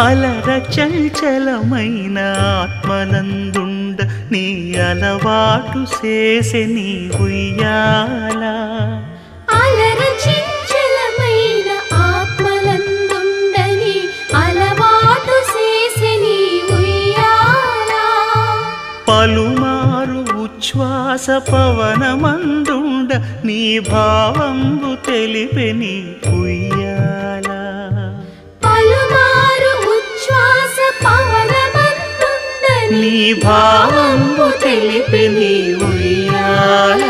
అలర చంచలమైన ఆత్మనందుండ నీ అలవాటు చేసే నీ ఉయ్యాల అలర చంచలమైన ఆత్మనందుండ నీ అలవాటు చేసే నీ ఉయ్యాల పలుమారు ఉచ్ఛ్వాస పవనమందుండ నీ భావంబు తెలిపే నీ ఉయ్యాల నీ భావంబు తెలిపే నీ ఉయ్యాల